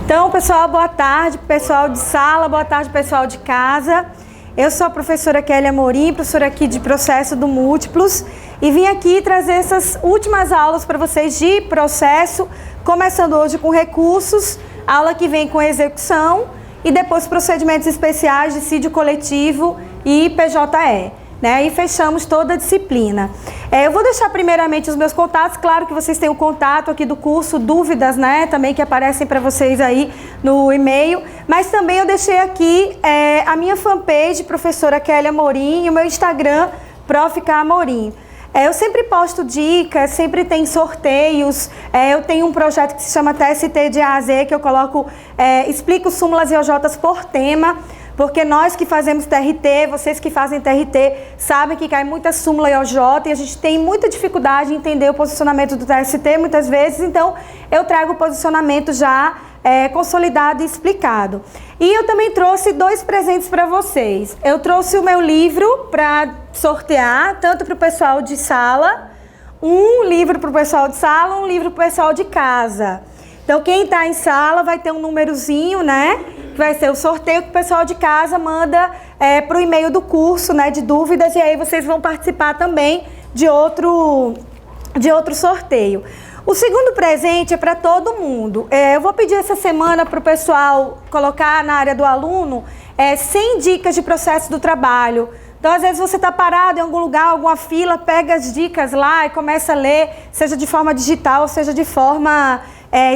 Então, pessoal, boa tarde, pessoal de sala, boa tarde, pessoal de casa. Eu sou a professora Kelly Amorim, professora aqui de Processo do Múltiplos, e vim aqui trazer essas últimas aulas para vocês de processo, começando hoje com recursos, aula que vem com execução, e depois procedimentos especiais, dissídio coletivo e PJE. E fechamos toda a disciplina. Eu vou deixar primeiramente os meus contatos, claro que vocês têm o contato aqui do curso, dúvidas, também que aparecem para vocês aí no e-mail, mas também eu deixei aqui a minha fanpage, professora Kelly Amorim, e o meu Instagram, Prof. K. Amorim. Eu sempre posto dicas, sempre tem sorteios, eu tenho um projeto que se chama TST de A a Z, que eu coloco, explico súmulas e OJs por tema, porque nós que fazemos TRT, vocês que fazem TRT, sabem que cai muita súmula e OJ e a gente tem muita dificuldade em entender o posicionamento do TST muitas vezes, então eu trago o posicionamento já consolidado e explicado. E eu também trouxe 2 presentes para vocês. Eu trouxe o meu livro para sortear, tanto para o pessoal de sala, um livro para o pessoal de sala, um livro para o pessoal de casa. Então, quem está em sala vai ter um númerozinho, que vai ser o sorteio que o pessoal de casa manda para o e-mail do curso, de dúvidas, e aí vocês vão participar também de outro sorteio. O segundo presente é para todo mundo. Eu vou pedir essa semana para o pessoal colocar na área do aluno 100 dicas de processo do trabalho. Então, às vezes você está parado em algum lugar, alguma fila, pega as dicas lá e começa a ler, seja de forma digital, seja de forma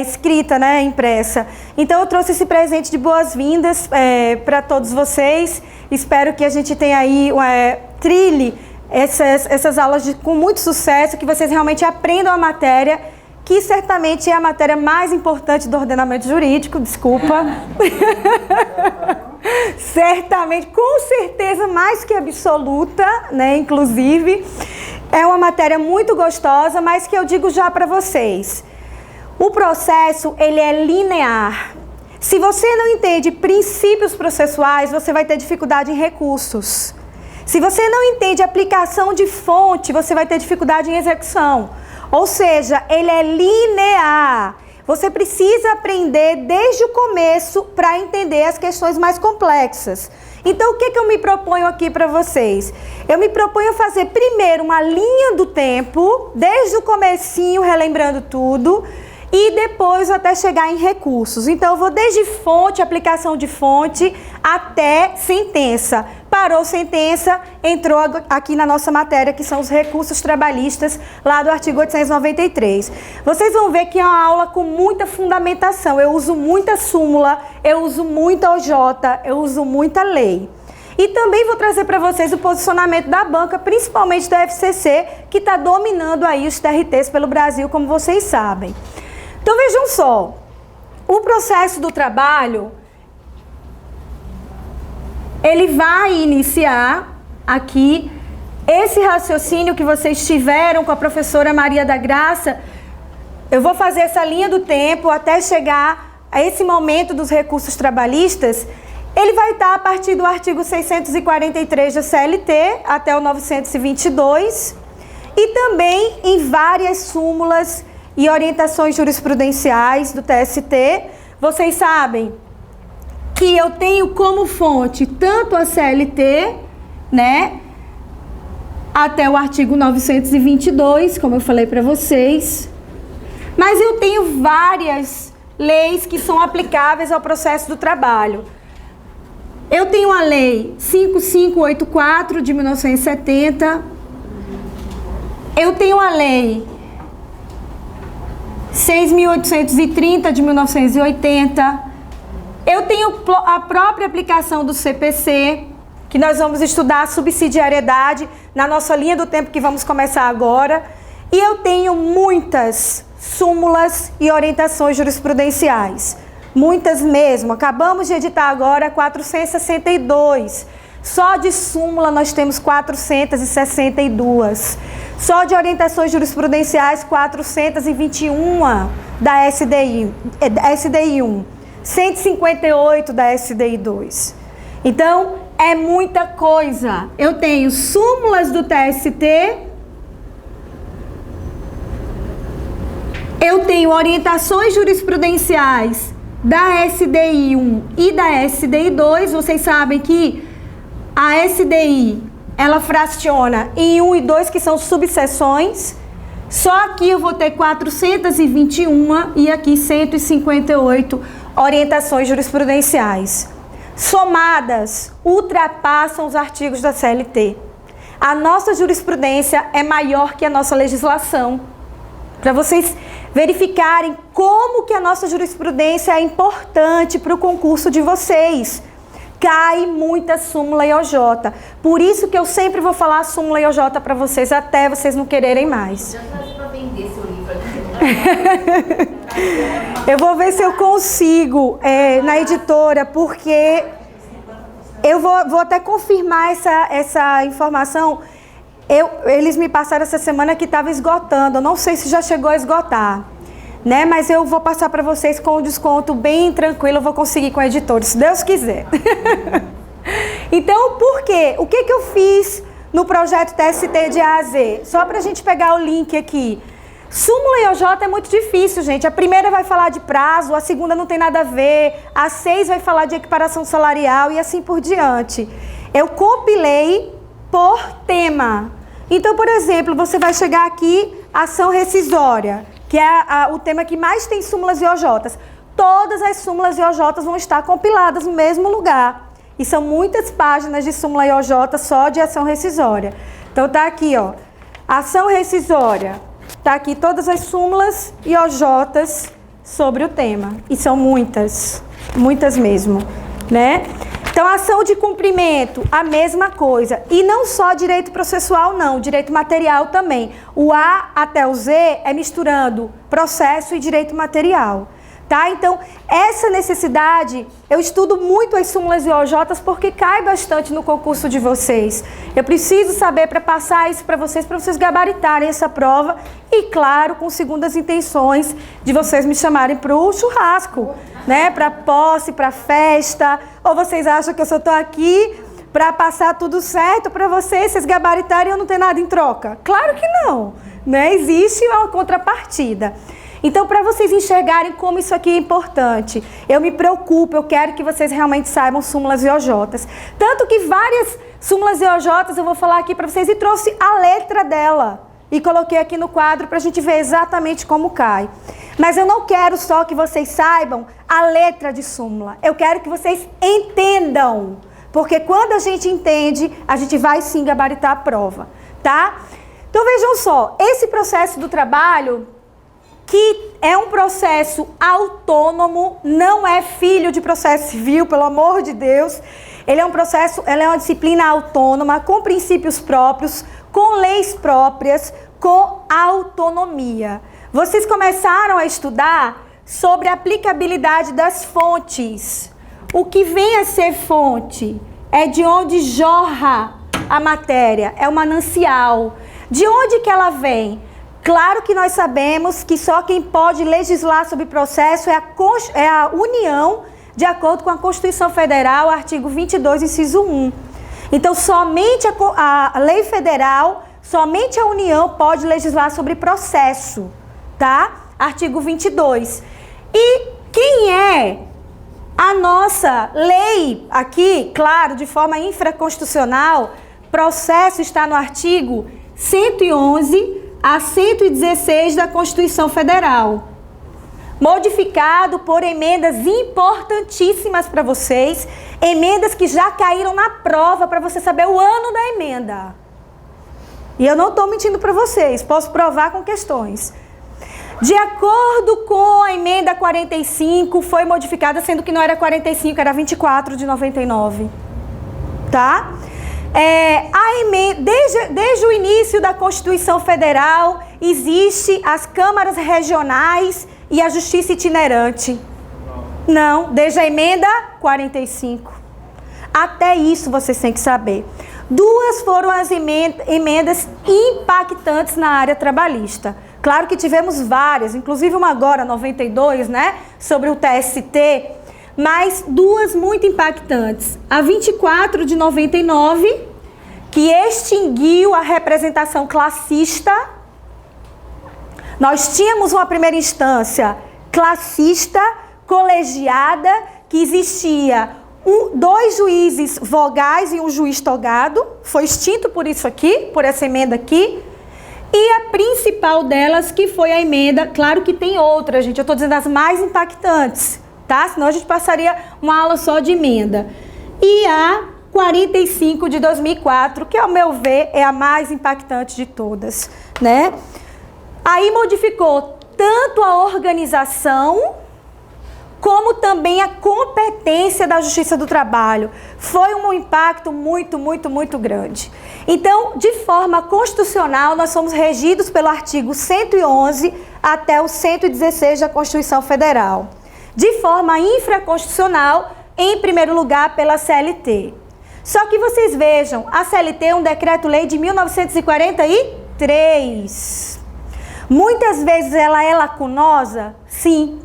escrita, impressa. Então, eu trouxe esse presente de boas-vindas para todos vocês. Espero que a gente tenha aí, trilhe essas aulas com muito sucesso, que vocês realmente aprendam a matéria, que certamente é a matéria mais importante do ordenamento jurídico, desculpa. Certamente, com certeza, mais que absoluta, inclusive. É uma matéria muito gostosa, mas que eu digo já para vocês. O processo, ele é linear. Se você não entende princípios processuais, você vai ter dificuldade em recursos. Se você não entende aplicação de fonte, você vai ter dificuldade em execução. Ou seja, ele é linear. Você precisa aprender desde o começo para entender as questões mais complexas. Então, o que eu me proponho aqui para vocês? Eu me proponho fazer primeiro uma linha do tempo, desde o comecinho, relembrando tudo, e depois até chegar em recursos. Então, eu vou desde fonte, aplicação de fonte, até sentença. Parou sentença, entrou aqui na nossa matéria, que são os recursos trabalhistas, lá do artigo 893. Vocês vão ver que é uma aula com muita fundamentação. Eu uso muita súmula, eu uso muita OJ, eu uso muita lei. E também vou trazer para vocês o posicionamento da banca, principalmente da FCC, que está dominando aí os TRTs pelo Brasil, como vocês sabem. Então, vejam só, o processo do trabalho, ele vai iniciar aqui esse raciocínio que vocês tiveram com a professora Maria da Graça. Eu vou fazer essa linha do tempo até chegar a esse momento dos recursos trabalhistas. Ele vai estar a partir do artigo 643 da CLT até o 922 e também em várias súmulas e orientações jurisprudenciais do TST. Vocês sabem que eu tenho como fonte tanto a CLT, até o artigo 922, como eu falei para vocês, mas eu tenho várias leis que são aplicáveis ao processo do trabalho. Eu tenho a lei 5584 de 1970, eu tenho a lei 6.830 de 1980, eu tenho a própria aplicação do CPC, que nós vamos estudar a subsidiariedade na nossa linha do tempo que vamos começar agora, e eu tenho muitas súmulas e orientações jurisprudenciais, muitas mesmo. Acabamos de editar agora 462, só de súmula nós temos 462. Só de orientações jurisprudenciais, 421 da SDI 1, 158 da SDI 2. Então, é muita coisa. Eu tenho súmulas do TST, eu tenho orientações jurisprudenciais da SDI 1 e da SDI 2, vocês sabem que a SDI, ela fraciona em 1 e 2, que são subseções. Só aqui eu vou ter 421 e aqui 158 orientações jurisprudenciais. Somadas, ultrapassam os artigos da CLT. A nossa jurisprudência é maior que a nossa legislação. Para vocês verificarem como que a nossa jurisprudência é importante para o concurso de vocês. Cai muita súmula e OJ. Por isso que eu sempre vou falar súmula e OJ para vocês, até vocês não quererem mais. Já traz para vender seu livro. Eu vou ver se eu consigo na editora, porque eu vou até confirmar essa informação. Eles me passaram essa semana que estava esgotando. Eu não sei se já chegou a esgotar, né? Mas eu vou passar para vocês com um desconto bem tranquilo. Eu vou conseguir com a editora, se Deus quiser. Então, por quê? O que eu fiz no projeto TST de A a Z? Só para a gente pegar o link aqui. Súmula e OJ é muito difícil, gente. A primeira vai falar de prazo, a segunda não tem nada a ver, a 6 vai falar de equiparação salarial e assim por diante. Eu compilei por tema. Então, por exemplo, você vai chegar aqui, ação rescisória, que é o tema que mais tem súmulas e OJs. Todas as súmulas e OJs vão estar compiladas no mesmo lugar. E são muitas páginas de súmula e OJ só de ação rescisória. Então, tá aqui, ó, ação rescisória. Tá aqui todas as súmulas e OJs sobre o tema. E são muitas, muitas mesmo, né? Então, ação de cumprimento, a mesma coisa. E não só direito processual, não, direito material também. O A até o Z é misturando processo e direito material. Tá? Então, essa necessidade, eu estudo muito as súmulas e OJs porque cai bastante no concurso de vocês. Eu preciso saber para passar isso para vocês gabaritarem essa prova e, claro, com segundas intenções de vocês me chamarem para o churrasco, né? Para posse, para festa. Ou vocês acham que eu só estou aqui para passar tudo certo para vocês gabaritarem e eu não ter nada em troca? Claro que não, né? Existe uma contrapartida. Então, para vocês enxergarem como isso aqui é importante, eu me preocupo, eu quero que vocês realmente saibam súmulas e OJs. Tanto que várias súmulas e OJs eu vou falar aqui para vocês e trouxe a letra dela. E coloquei aqui no quadro para a gente ver exatamente como cai. Mas eu não quero só que vocês saibam a letra de súmula. Eu quero que vocês entendam. Porque quando a gente entende, a gente vai sim gabaritar a prova, tá? Então, vejam só, esse processo do trabalho, que é um processo autônomo, não é filho de processo civil, pelo amor de Deus. Ele é um processo, ela é uma disciplina autônoma, com princípios próprios, com leis próprias, com autonomia. Vocês começaram a estudar sobre a aplicabilidade das fontes. O que vem a ser fonte é de onde jorra a matéria, é o manancial. De onde que ela vem? Claro que nós sabemos que só quem pode legislar sobre processo é a União, de acordo com a Constituição Federal, artigo 22, inciso 1. Então, somente a lei federal, somente a União pode legislar sobre processo, tá? Artigo 22. E quem é a nossa lei aqui, claro, de forma infraconstitucional, processo está no artigo 111 a 116 da Constituição Federal, modificado por emendas importantíssimas para vocês, emendas que já caíram na prova para você saber o ano da emenda. E eu não estou mentindo para vocês, posso provar com questões. De acordo com a emenda 45, foi modificada, sendo que não era 45, era 24 de 99, tá? Desde o início da Constituição Federal, existe as câmaras regionais e a justiça itinerante. Não, desde a emenda 45. Até isso vocês têm que saber. Duas foram as emendas impactantes na área trabalhista. Claro que tivemos várias, inclusive uma agora, 92, né, sobre o TST, mas duas muito impactantes. A 24 de 99, que extinguiu a representação classista. Nós tínhamos uma primeira instância classista colegiada, que existia 2 juízes vogais e um juiz togado, foi extinto por isso aqui, por essa emenda aqui, e a principal delas que foi a emenda, claro que tem outras, gente, eu estou dizendo as mais impactantes, tá? Senão a gente passaria uma aula só de emenda. E a 45 de 2004, que ao meu ver é a mais impactante de todas, né? Aí modificou tanto a organização como também a competência da Justiça do Trabalho. Foi um impacto muito grande. Então, de forma constitucional, nós somos regidos pelo artigo 111 até o 116 da Constituição Federal. De forma infraconstitucional, em primeiro lugar, pela CLT. Só que vocês vejam, a CLT é um decreto-lei de 1943. Muitas vezes ela é lacunosa? Sim.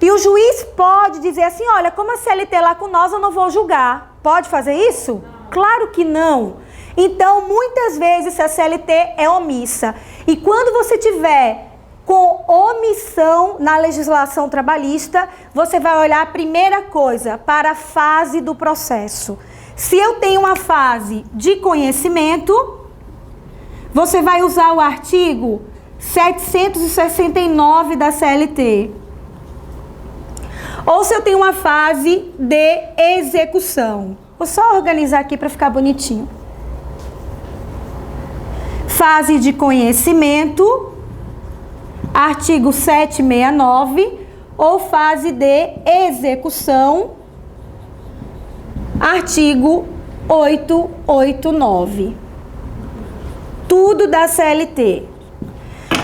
E o juiz pode dizer assim, olha, como a CLT é lacunosa, eu não vou julgar. Pode fazer isso? Não. Claro que não. Então, muitas vezes a CLT é omissa. E quando você tiver com omissão na legislação trabalhista, você vai olhar a primeira coisa para a fase do processo. Se eu tenho uma fase de conhecimento, você vai usar o artigo 769 da CLT. Ou se eu tenho uma fase de execução. Vou só organizar aqui para ficar bonitinho. Fase de conhecimento, artigo 769, ou fase de execução, artigo 889. Tudo da CLT.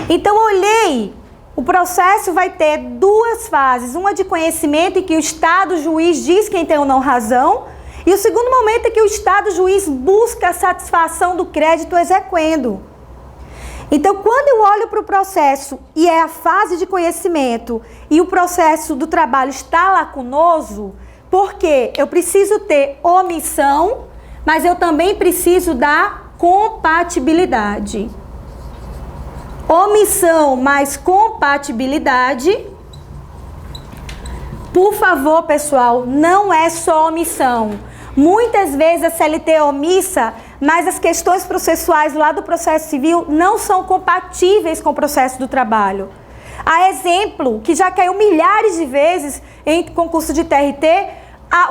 Então, olhei, o processo vai ter 2 fases. Uma de conhecimento, em que o Estado juiz diz quem tem ou não razão. E o segundo momento é que o Estado juiz busca a satisfação do crédito exequendo. Então, quando eu olho para o processo e é a fase de conhecimento e o processo do trabalho está lacunoso, porque eu preciso ter omissão, mas eu também preciso da compatibilidade. Omissão mais compatibilidade. Por favor, pessoal, não é só omissão. Muitas vezes a CLT é omissa, mas as questões processuais lá do processo civil não são compatíveis com o processo do trabalho. A exemplo, que já caiu milhares de vezes em concurso de TRT,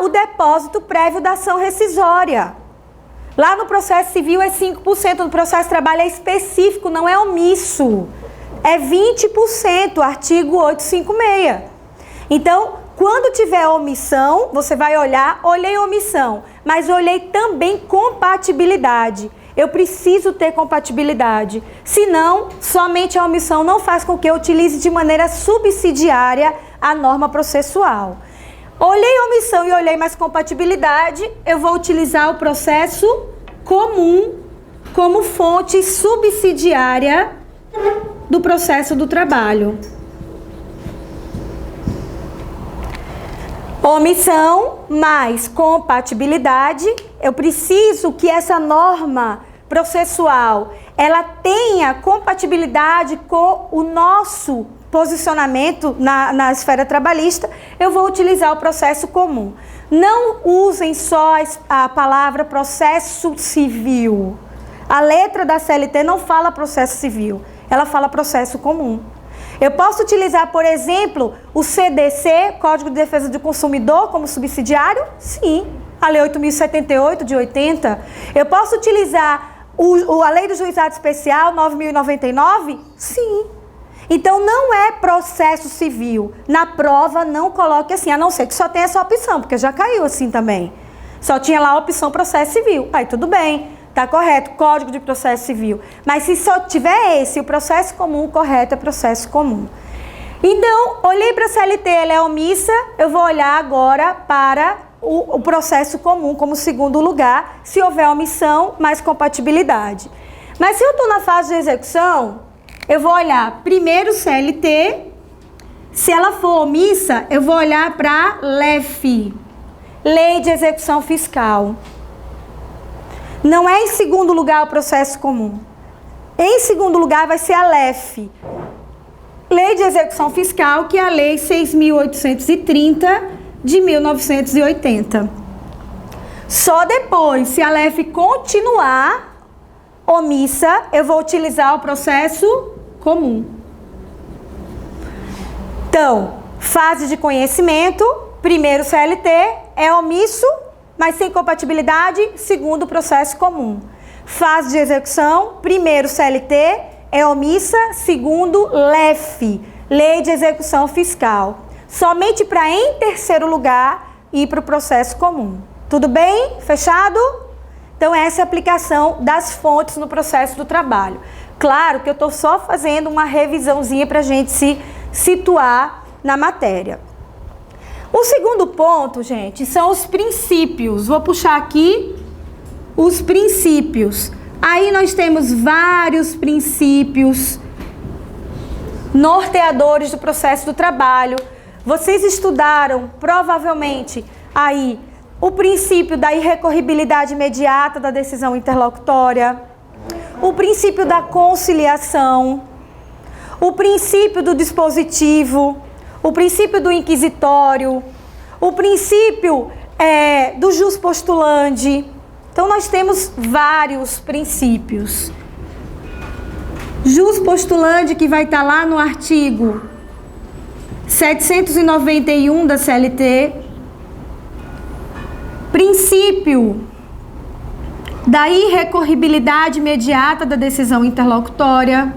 o depósito prévio da ação rescisória. Lá no processo civil é 5%, no processo de trabalho é específico, não é omisso. É 20%, artigo 856. Então, quando tiver omissão, você vai olhar, olhei omissão, mas olhei também compatibilidade. Eu preciso ter compatibilidade. Senão, somente a omissão não faz com que eu utilize de maneira subsidiária a norma processual. Olhei omissão e olhei mais compatibilidade, eu vou utilizar o processo comum como fonte subsidiária do processo do trabalho. Omissão mais compatibilidade, eu preciso que essa norma processual, ela tenha compatibilidade com o nosso posicionamento na esfera trabalhista, eu vou utilizar o processo comum. Não usem só a palavra processo civil. A letra da CLT não fala processo civil, ela fala processo comum. Eu posso utilizar, por exemplo, o CDC, Código de Defesa do Consumidor, como subsidiário? Sim. A Lei 8.078, de 80. Eu posso utilizar a Lei do Juizado Especial, 9.099? Sim. Então, não é processo civil. Na prova, não coloque assim, a não ser que só tenha essa opção, porque já caiu assim também. Só tinha lá a opção processo civil. Aí, tudo bem, tá correto, Código de Processo Civil. Mas se só tiver esse, o processo comum, correto, é processo comum. Então, olhei para a CLT, ela é omissa, eu vou olhar agora para o processo comum como segundo lugar, se houver omissão, mais compatibilidade. Mas se eu estou na fase de execução, eu vou olhar primeiro CLT, se ela for omissa, eu vou olhar para LEF, Lei de Execução Fiscal. Não é em segundo lugar o processo comum. Em segundo lugar vai ser a LEF. Lei de Execução Fiscal, que é a Lei 6.830 de 1980. Só depois, se a LEF continuar omissa, eu vou utilizar o processo comum. Então, fase de conhecimento, primeiro CLT, é omisso, mas sem compatibilidade, segundo processo comum. Fase de execução, primeiro CLT, é omissa, segundo LEF, Lei de Execução Fiscal. Somente para, em terceiro lugar, ir para o processo comum. Tudo bem? Fechado? Então, essa é a aplicação das fontes no processo do trabalho. Claro que eu estou só fazendo uma revisãozinha para a gente se situar na matéria. O segundo ponto, gente, são os princípios. Vou puxar aqui os princípios. Aí nós temos vários princípios norteadores do processo do trabalho. Vocês estudaram, provavelmente, aí o princípio da irrecorribilidade imediata da decisão interlocutória, o princípio da conciliação, o princípio do dispositivo, o princípio do inquisitório, o princípio do jus postulandi. Então, nós temos vários princípios. Jus postulandi, que vai estar lá no artigo 791 da CLT. Princípio da irrecorribilidade imediata da decisão interlocutória.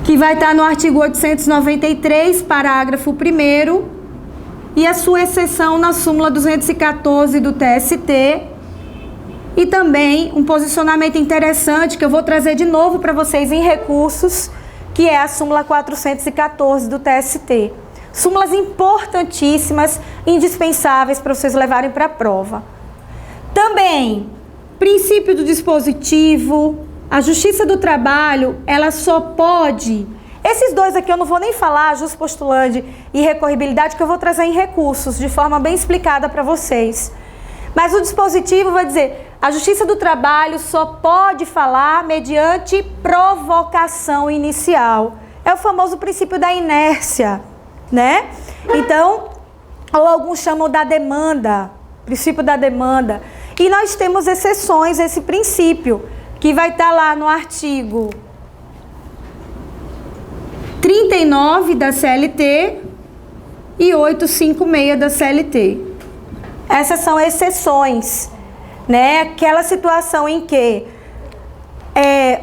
Que vai estar no artigo 893, parágrafo 1º, e a sua exceção na súmula 214 do TST. E também um posicionamento interessante que eu vou trazer de novo para vocês em recursos, que é a súmula 414 do TST. Súmulas importantíssimas, indispensáveis para vocês levarem para a prova. Também, princípio do dispositivo, a Justiça do Trabalho, ela só pode... Esses dois aqui eu não vou nem falar, jus postulandi e recorribilidade, que eu vou trazer em recursos, de forma bem explicada para vocês. Mas o dispositivo vai dizer, a Justiça do Trabalho só pode falar mediante provocação inicial. É o famoso princípio da inércia, né? Então, ou alguns chamam da demanda, princípio da demanda. E nós temos exceções a esse princípio, que vai estar lá no artigo 39 da CLT e 856 da CLT. Essas são exceções, né? Aquela situação em que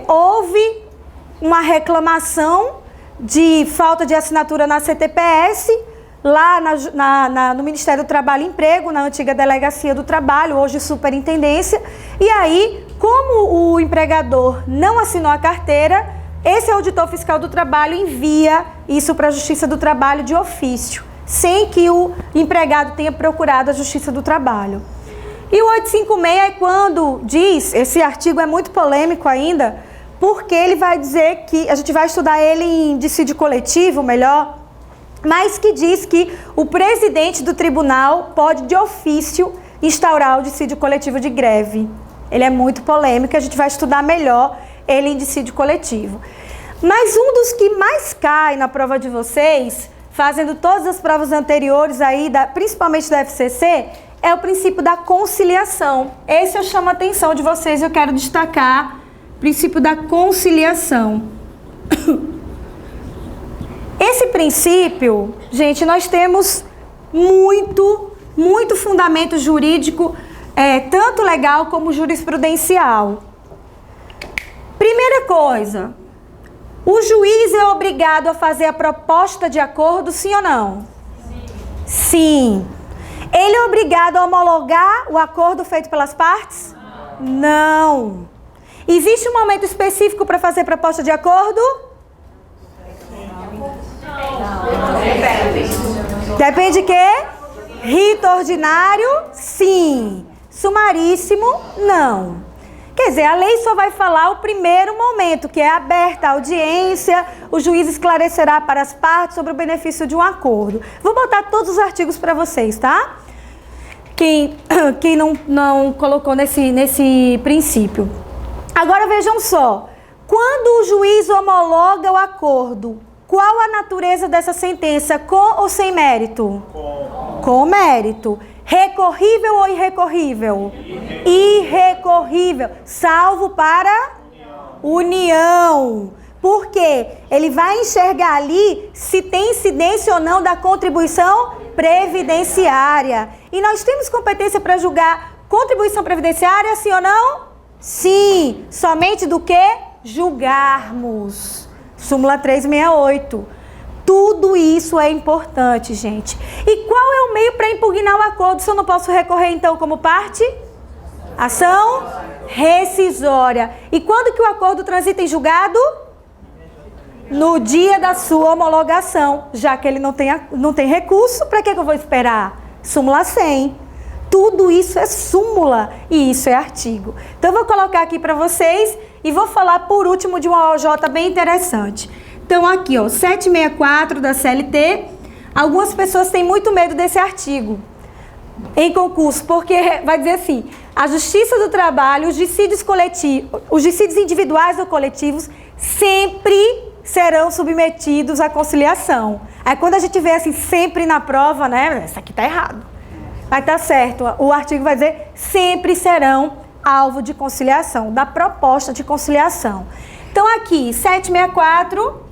houve uma reclamação de falta de assinatura na CTPS, lá no Ministério do Trabalho e Emprego, na antiga Delegacia do Trabalho, hoje Superintendência, e aí, como o empregador não assinou a carteira, esse auditor fiscal do trabalho envia isso para a Justiça do Trabalho de ofício, sem que o empregado tenha procurado a Justiça do Trabalho. E o 856 é quando diz, esse artigo é muito polêmico ainda, porque ele vai dizer que, a gente vai estudar ele em dissídio coletivo, melhor, mas que diz que o presidente do tribunal pode, de ofício, instaurar o dissídio coletivo de greve. Ele é muito polêmico, a gente vai estudar melhor ele em dissídio coletivo. Mas um dos que mais cai na prova de vocês, fazendo todas as provas anteriores aí, principalmente da FCC, é o princípio da conciliação. Esse eu chamo a atenção de vocês e eu quero destacar o princípio da conciliação. Esse princípio, gente, nós temos muito fundamento jurídico, tanto legal como jurisprudencial. Primeira coisa, o juiz é obrigado a fazer a proposta de acordo, sim ou não? Sim. Ele é obrigado a homologar o acordo feito pelas partes? Não. Existe um momento específico para fazer proposta de acordo? Depende de quê? Rito ordinário? Sim. Sumaríssimo? Não. Quer dizer, a lei só vai falar o primeiro momento, que é aberta a audiência, o juiz esclarecerá para as partes sobre o benefício de um acordo. Vou botar todos os artigos para vocês, tá? Quem não colocou nesse princípio. Agora vejam só. Quando o juiz homologa o acordo, qual a natureza dessa sentença? Com ou sem mérito? Com mérito. Recorrível ou irrecorrível? Irrecorrível. Salvo para união. Por quê? Ele vai enxergar ali se tem incidência ou não da contribuição previdenciária. E nós temos competência para julgar contribuição previdenciária, sim ou não? Sim. Somente do que? Julgarmos. Súmula 368. Tudo isso é importante, gente. E qual é o meio para impugnar o acordo se eu não posso recorrer, então, como parte? Ação rescisória. E quando que o acordo transita em julgado? No dia da sua homologação. Já que ele não tem recurso, para que eu vou esperar? Súmula 100. Tudo isso é súmula e isso é artigo. Então, eu vou colocar aqui para vocês e vou falar por último de uma OJ bem interessante. Então, aqui, ó, 764 da CLT. Algumas pessoas têm muito medo desse artigo em concurso, porque vai dizer assim, a Justiça do Trabalho, os dissídios individuais ou coletivos sempre serão submetidos à conciliação. Aí, quando a gente vê assim, sempre na prova, né, isso aqui tá errado. Vai estar certo, o artigo vai dizer sempre serão alvo de conciliação, da proposta de conciliação. Então, aqui, 764,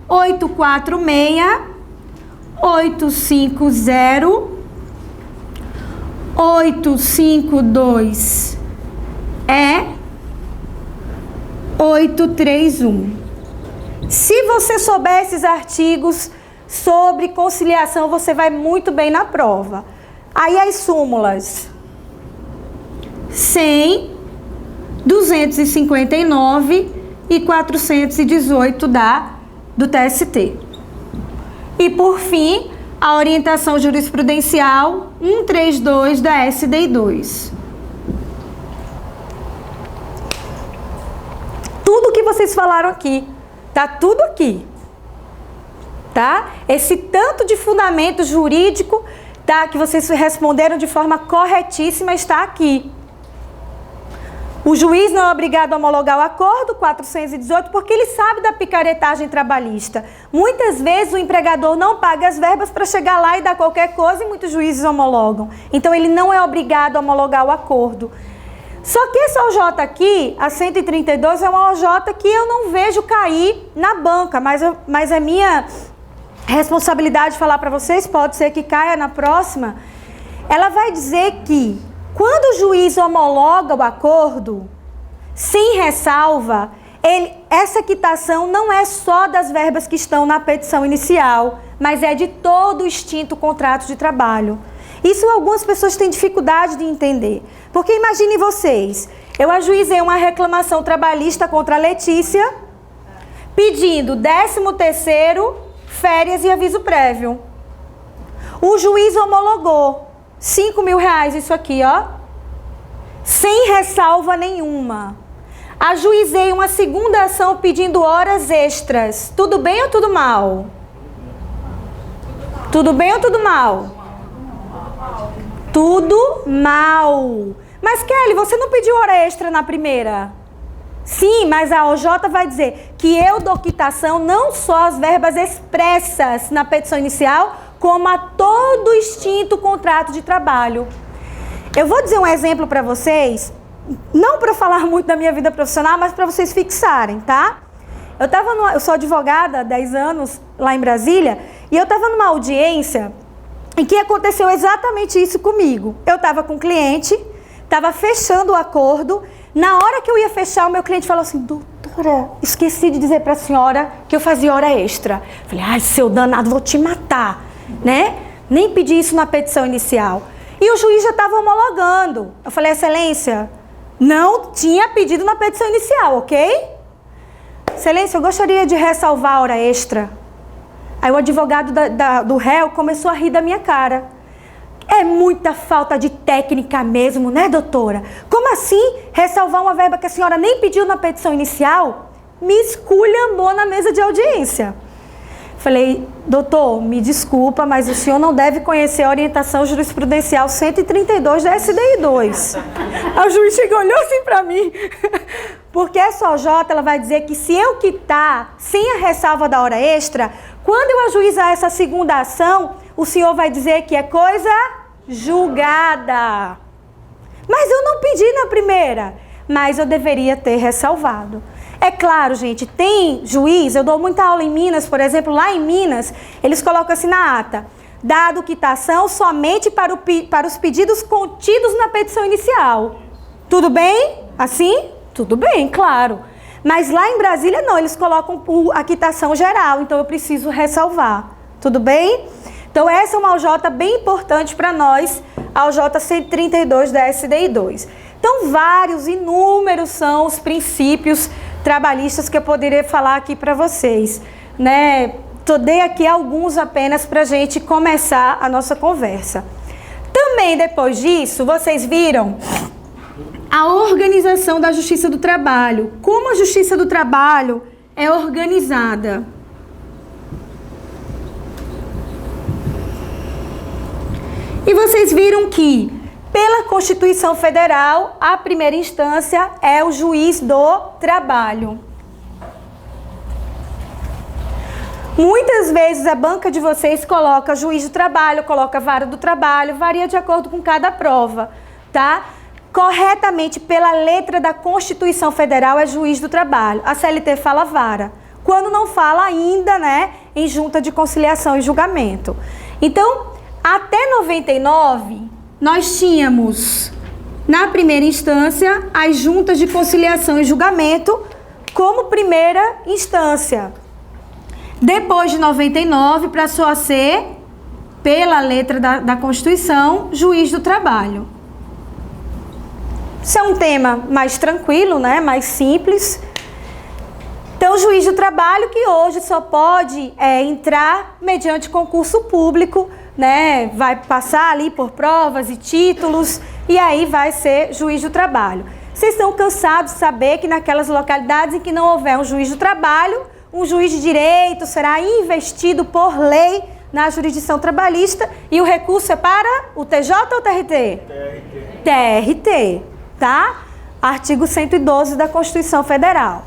846, 850, 852 831. Se você souber esses artigos sobre conciliação, você vai muito bem na prova. Aí as súmulas 100, 259 e 418 do TST. E por fim, a orientação jurisprudencial 132 da SDI2. Tudo que vocês falaram aqui, tá tudo aqui. Tá? Esse tanto de fundamento jurídico, tá, que vocês responderam de forma corretíssima, está aqui. O juiz não é obrigado a homologar o acordo, 418, porque ele sabe da picaretagem trabalhista. Muitas vezes o empregador não paga as verbas para chegar lá e dar qualquer coisa e muitos juízes homologam. Então ele não é obrigado a homologar o acordo. Só que essa OJ aqui, a 132, é uma OJ que eu não vejo cair na banca, mas é minha responsabilidade falar para vocês, pode ser que caia na próxima. Ela vai dizer que quando o juiz homologa o acordo, sem ressalva, essa quitação não é só das verbas que estão na petição inicial, mas é de todo o extinto contrato de trabalho. Isso algumas pessoas têm dificuldade de entender. Porque imaginem vocês, eu ajuizei uma reclamação trabalhista contra a Letícia, pedindo 13º, férias e aviso prévio. O juiz homologou. R$5.000 isso aqui, ó. Sem ressalva nenhuma. Ajuizei uma segunda ação pedindo horas extras. Tudo bem ou tudo mal? Tudo bem ou tudo mal? Tudo mal. Mas Kelly, você não pediu hora extra na primeira? Sim, mas a OJ vai dizer que eu dou quitação não só as verbas expressas na petição inicial, como a todo extinto contrato de trabalho. Eu vou dizer um exemplo para vocês, não para falar muito da minha vida profissional, mas para vocês fixarem, tá? Eu sou advogada há 10 anos lá em Brasília, e eu estava numa audiência em que aconteceu exatamente isso comigo. Eu estava com um cliente, estava fechando o acordo. Na hora que eu ia fechar, o meu cliente falou assim: doutora, esqueci de dizer para a senhora que eu fazia hora extra. Falei: ai, seu danado, vou te matar, né? Nem pedi isso na petição inicial. E o juiz já estava homologando. Eu falei: excelência, não tinha pedido na petição inicial, ok? Excelência, eu gostaria de ressalvar a hora extra. Aí o advogado do réu começou a rir da minha cara. É muita falta de técnica mesmo, né, doutora? Como assim ressalvar uma verba que a senhora nem pediu na petição inicial? Me esculhambou na mesa de audiência. Falei: doutor, me desculpa, mas o senhor não deve conhecer a orientação jurisprudencial 132 da SDI2. Aí o juiz chegou e olhou assim pra mim. Porque essa OJ, ela vai dizer que se eu quitar sem a ressalva da hora extra, quando eu ajuizar essa segunda ação, o senhor vai dizer que é coisa julgada. Mas eu não pedi na primeira, mas eu deveria ter ressalvado. É claro, gente, tem juiz, eu dou muita aula em Minas, por exemplo, lá em Minas, eles colocam assim na ata: dado quitação somente para os pedidos contidos na petição inicial. Tudo bem? Assim? Tudo bem, claro. Mas lá em Brasília não, eles colocam a quitação geral, então eu preciso ressalvar. Tudo bem? Então essa é uma OJ bem importante para nós, a OJ 132 da SDI 2. Então inúmeros são os princípios trabalhistas que eu poderia falar aqui para vocês, né? Dei aqui alguns apenas para a gente começar a nossa conversa. Também depois disso, vocês viram a organização da Justiça do Trabalho. Como a Justiça do Trabalho é organizada? E vocês viram que, pela Constituição Federal, a primeira instância é o juiz do trabalho. Muitas vezes a banca de vocês coloca juiz do trabalho, coloca vara do trabalho, varia de acordo com cada prova, tá? Corretamente, pela letra da Constituição Federal, é juiz do trabalho. A CLT fala vara. Quando não fala ainda, né, em junta de conciliação e julgamento. Então, até 99, nós tínhamos, na primeira instância, as juntas de conciliação e julgamento como primeira instância. Depois de 99, passou a ser, pela letra da Constituição, juiz do trabalho. Isso é um tema mais tranquilo, né? Mais simples. Então, o juiz do trabalho, que hoje só pode entrar mediante concurso público, né? Vai passar ali por provas e títulos, e aí vai ser juiz do trabalho. Vocês estão cansados de saber que naquelas localidades em que não houver um juiz do trabalho, um juiz de direito será investido por lei na jurisdição trabalhista, e o recurso é para o TJ ou TRT? TRT, tá? Artigo 112 da Constituição Federal.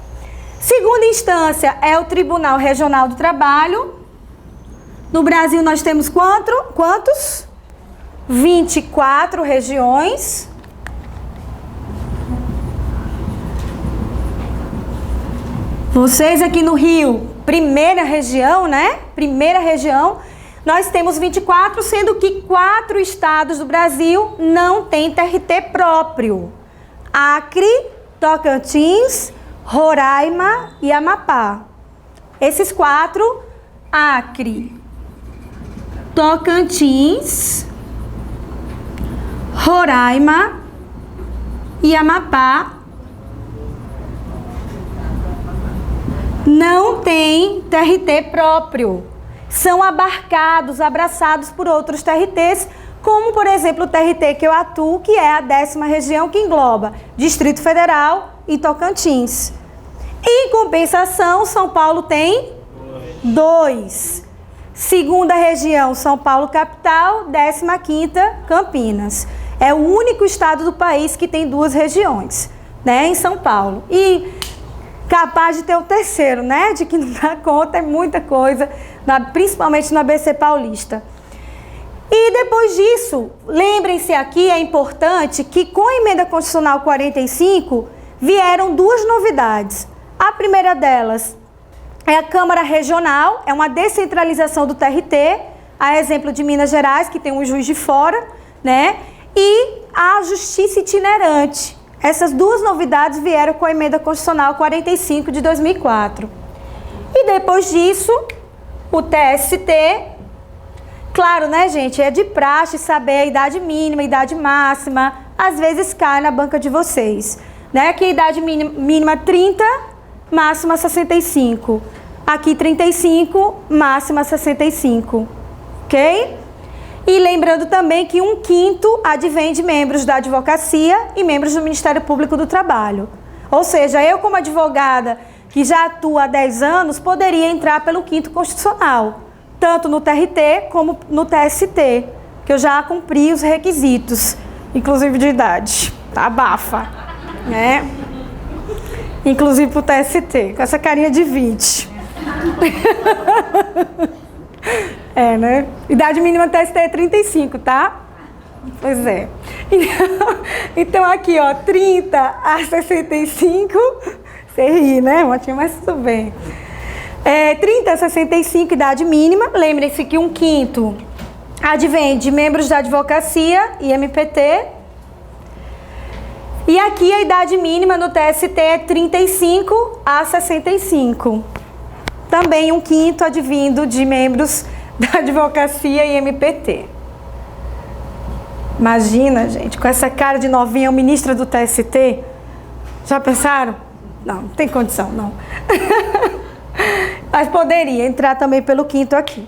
Segunda instância é o Tribunal Regional do Trabalho. No Brasil nós temos quantos? 24 regiões. Vocês aqui no Rio, primeira região, né? Primeira região. Nós temos 24, sendo que 4 estados do Brasil não têm TRT próprio. Acre, Tocantins, Roraima e Amapá. Esses 4, Acre, Tocantins, Roraima e Amapá, não tem TRT próprio. São abraçados por outros TRTs, como, por exemplo, o TRT que eu atuo, que é a 10ª região, que engloba Distrito Federal e Tocantins. Em compensação, São Paulo tem 2. Segunda região, São Paulo capital, 15ª, Campinas. É o único estado do país que tem 2 regiões, né, em São Paulo. E capaz de ter o terceiro, né, de que não dá conta, é muita coisa, principalmente no ABC Paulista. E depois disso, lembrem-se aqui, é importante que com a Emenda Constitucional 45, vieram 2 novidades. A primeira delas é a Câmara Regional, é uma descentralização do TRT, a exemplo de Minas Gerais, que tem um juiz de fora, né? E a Justiça Itinerante. Essas 2 novidades vieram com a Emenda Constitucional 45 de 2004. E depois disso, o TST, claro, né, gente, é de praxe saber a idade mínima, a idade máxima, às vezes cai na banca de vocês, né? Que a idade mínima 30, máxima 65. Aqui 35, máxima 65. Ok? E lembrando também que 1/5 advém de membros da advocacia e membros do Ministério Público do Trabalho. Ou seja, eu como advogada que já atua há 10 anos, poderia entrar pelo 5º constitucional, tanto no TRT como no TST, que eu já cumpri os requisitos, inclusive de idade. Tá, abafa, né? Inclusive pro TST, com essa carinha de 20. É, né? Idade mínima do TST é 35, tá? Pois é. Então aqui, ó, 30 a 65. Você ri, né, Motinha? Mas tudo bem. 30 a 65, idade mínima. Lembrem-se que 1/5 advém de membros da advocacia e MPT. E aqui a idade mínima no TST é 35 a 65. Também 1/5 advindo de membros da advocacia e MPT. Imagina, gente, com essa cara de novinha, o ministro do TST. Já pensaram? Não tem condição, não. Mas poderia entrar também pelo 5º aqui.